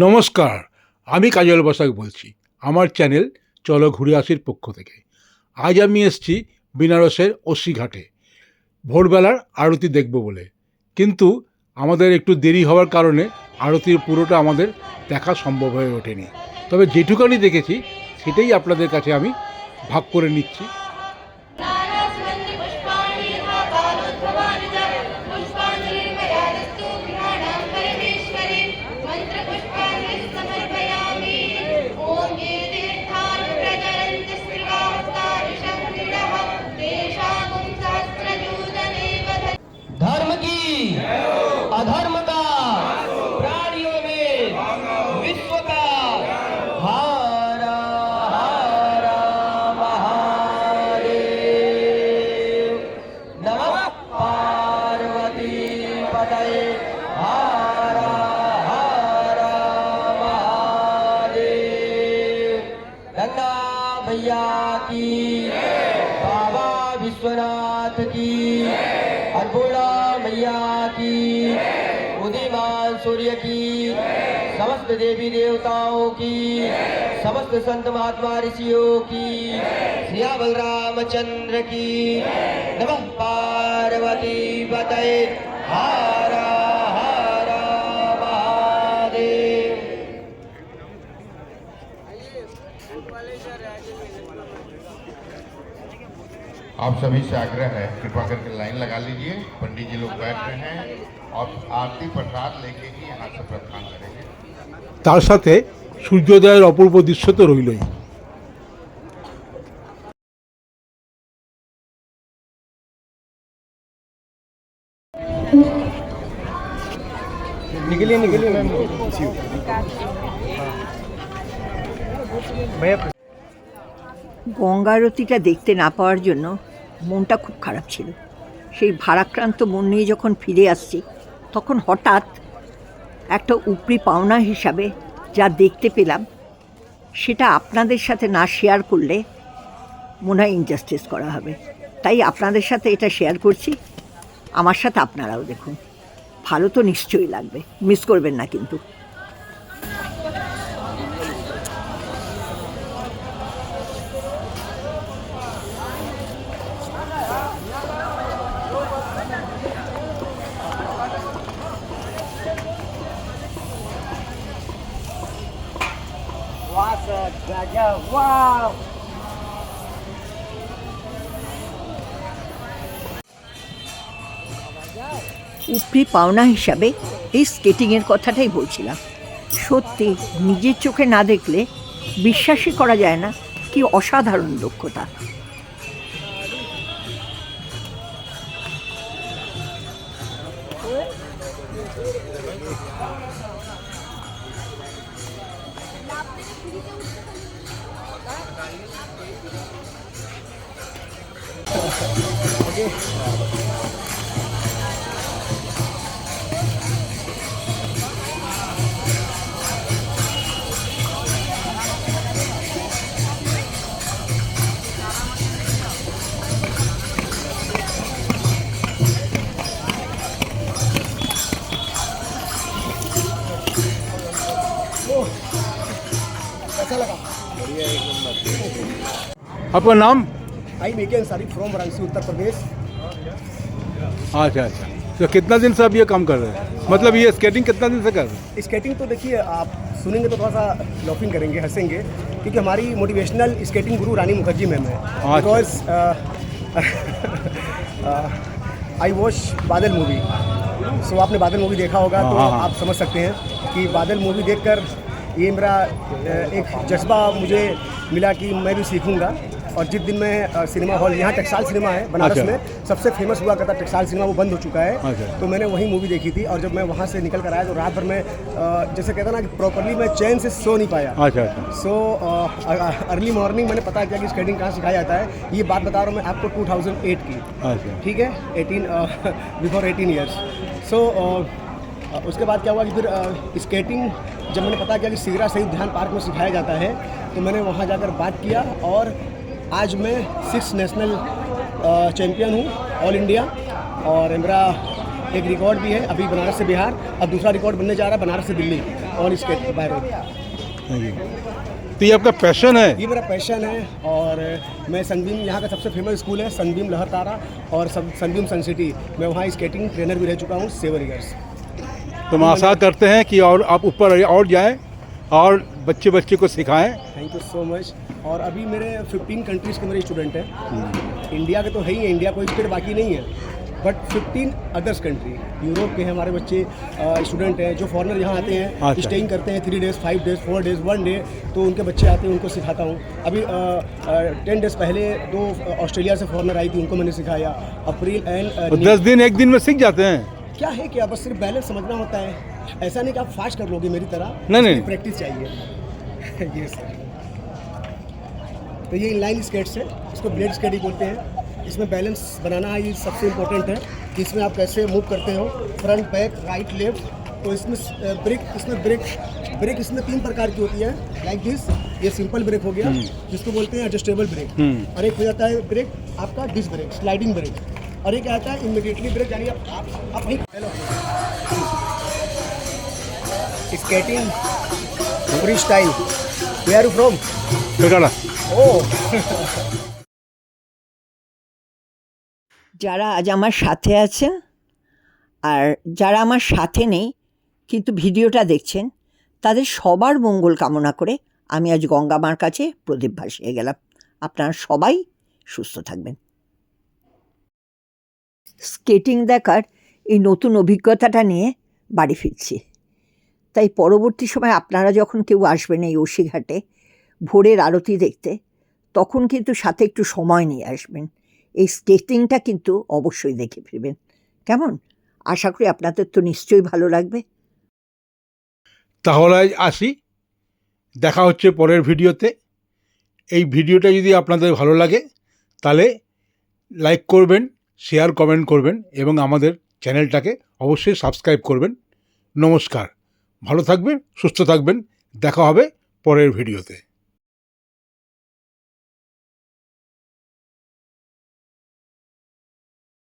নমস্কার, আমি কাজল বসাক বলছি আমার চ্যানেল চলো ঘুরে আসির পক্ষ থেকে। আজ আমি এসেছি বেনারসের ওসি ঘাটে ভোরবেলার আরতি দেখব বলে, কিন্তু আমাদের একটু দেরি হওয়ার কারণে আরতির পুরোটা আমাদের দেখা সম্ভব হয়ে ওঠেনি। তবে যেটুকানি দেখেছি সেটাই আপনাদের কাছে আমি ভাগ করে নিচ্ছি। धर्म की अधर्म का प्राणियों में विश्व का हारा हारा महादेव नमः पार्वती पतये हारा हारा महादेव गंगा भैया की बाबा विश्वनाथ की अन्नपूर्णा मैया की उदीयमान सूर्य की समस्त देवी देवताओं की समस्त संत महात्मा ऋषियों की सिया बलरामचंद्र की नमः पार्वती पतये हारा हारा महादेव। आप सभी से आग्रह है कृपा करके लाइन लगा लीजिए। पंडित जी लोग बैठ रहे हैं और आरती प्रसाद लेके ही यहाँ से प्रस्थान करेंगे। তার সাথে সূর্যোদয়ের অপূর্ব দৃশ্য তো রইলই। निकलिए निकलिए मैम भैया। গঙ্গারতিটা দেখতে না পাওয়ার জন্য মনটা খুব খারাপ ছিল। সেই ভারাক্রান্ত মন নিয়ে যখন ফিরে আসছি, তখন হঠাৎ একটা উপরি পাওনা হিসাবে যা দেখতে পেলাম, সেটা আপনাদের সাথে না শেয়ার করলে মনে হয় ইনজাস্টিস করা হবে। তাই আপনাদের সাথে এটা শেয়ার করছি। আমার সাথে আপনারাও দেখুন, ভালো তো নিশ্চয়ই লাগবে, মিস করবেন না কিন্তু। উপরি পাওনা হিসাবে এই স্কেটিংয়ের কথাটাই বলছিলাম। সত্যি নিজের চোখে না দেখলে বিশ্বাসই করা যায় না কি অসাধারণ দক্ষতা। आपका नाम? आई मेके अंसारी फ्रॉम वाराणसी उत्तर प्रदेश। अच्छा अच्छा, तो कितना दिन से आप ये काम कर रहे हैं? मतलब ये स्केटिंग कितना दिन से कर रहे हैं? स्केटिंग तो देखिए, आप सुनेंगे तो थोड़ा सा लॉफिंग करेंगे, हंसेंगे, क्योंकि हमारी मोटिवेशनल स्केटिंग गुरु रानी मुखर्जी मैम है। बिकॉज आई वॉच बादल मूवी, सो आपने बादल मूवी देखा होगा तो आप समझ सकते हैं कि बादल मूवी देखकर ये मेरा एक जज्बा मुझे मिला कि मैं भी सीखूंगा। और जिस दिन मैं सिनेमा हॉल, यहाँ टेक्सटाइल सिनेमा है बनारस में, सबसे फेमस हुआ करता टेक्सटाइल सिनेमा, वो बंद हो चुका है। तो मैंने वही मूवी देखी थी, और जब मैं वहाँ से निकल कर आया तो रात भर में जैसे कहता ना कि प्रॉपरली मैं चैन से सो नहीं पाया। सो अर्ली मॉर्निंग मैंने पता किया कि स्केटिंग कहाँ सिखाया जाता है। ये बात बता रहा हूँ मैं आपको 2008 की, ठीक है, 18 ईयर्स। सो उसके बाद क्या हुआ कि फिर स्केटिंग जब मैंने पता किया कि सिगरा शहीद ध्यान पार्क में सिखाया जाता है, तो मैंने वहाँ जाकर बात किया, और आज मैं 6 नेशनल चैम्पियन हूँ ऑल इंडिया। और मेरा एक रिकॉर्ड भी है अभी बनारस से बिहार, अब दूसरा रिकॉर्ड बनने जा रहा है बनारस से Delhi. On skate by road. Thank you. तो ये आपका पैशन है? ये मेरा पैशन है और मैं सनबीम, यहाँ का सबसे फेमस स्कूल है सनबीम लहरतारा और सनबीम सन सिटी, मैं वहाँ स्केटिंग ट्रेनर भी रह चुका हूँ 7 ईयर्स। तो हम आशा करते हैं कि और आप ऊपर और जाएं और बच्चे को सिखाएं। Thank you so much. और अभी मेरे 15 कंट्रीज़ के मेरे स्टूडेंट हैं। इंडिया के तो है ही, इंडिया कोई स्टेट बाकी नहीं है, बट 15 अदर्स कंट्री, यूरोप के हैं हमारे बच्चे स्टूडेंट हैं, जो फॉरेनर यहाँ आते हैं, अच्छा। स्टेइंग करते हैं 3 डेज़ 5 डेज़ 4 डेज़ 1 डे, तो उनके बच्चे आते हैं, उनको सिखाता हूँ। अभी 10 डेज़ पहले 2 ऑस्ट्रेलिया से फॉरेनर आई थी, उनको मैंने सिखाया। अप्रैल तो एंड 10 दिन 1 दिन में सीख जाते हैं? क्या है कि आप बस सिर्फ बैलेंस समझना होता है, ऐसा नहीं कि आप फास्ट कर लोगे मेरी तरह, नहीं। प्रैक्टिस चाहिए। ये सर, तो ये इनलाइन स्केट्स है, इसको ब्लेड स्केट ही बोलते हैं। इसमें बैलेंस बनाना है, ये सबसे इम्पोर्टेंट है कि इसमें आप कैसे मूव करते हो, फ्रंट बैक राइट लेफ्ट। तो इसमें ब्रेक इसमें 3 प्रकार की होती है, लाइक दिस, ये सिंपल ब्रेक हो गया जिसको बोलते हैं एडजस्टेबल ब्रेक, और एक हो जाता है ब्रेक आपका डिस्क ब्रेक, स्लाइडिंग ब्रेक, और एक आता है इमीडिएटली ब्रेक, यानी आप वहीं skating free style. Where are you from? बेगाड़ा। যারা আজ আমার সাথে আছেন আর যারা আমার সাথে নেই কিন্তু ভিডিওটা দেখছেন, তাদের সবার মঙ্গল কামনা করে আমি আজ গঙ্গা মার কাছে প্রদীপ ভাসিয়ে গেলাম। আপনারা সবাই সুস্থ থাকবেন। স্কেটিং দেখার এই নতুন অভিজ্ঞতাটা নিয়ে বাড়ি ফিরছি, তাই পরবর্তী সময় আপনারা যখন কেউ আসবেন এই ওসিঘাটে ভোরের আরতি দেখতে, তখন কিন্তু সাথে একটু সময় নিয়ে আসবেন। এই স্কেটিংটা কিন্তু অবশ্যই দেখে ফিরবেন। কেমন? আশা করি আপনাদের তো নিশ্চয়ই ভালো লাগবে। তাহলে আজ আসি, দেখা হচ্ছে পরের ভিডিওতে। এই ভিডিওটা যদি আপনাদের ভালো লাগে তাহলে লাইক করবেন, শেয়ার কমেন্ট করবেন এবং আমাদের চ্যানেলটাকে অবশ্যই সাবস্ক্রাইব করবেন। নমস্কার, ভালো থাকবেন, সুস্থ থাকবেন, দেখা হবে পরের ভিডিওতে।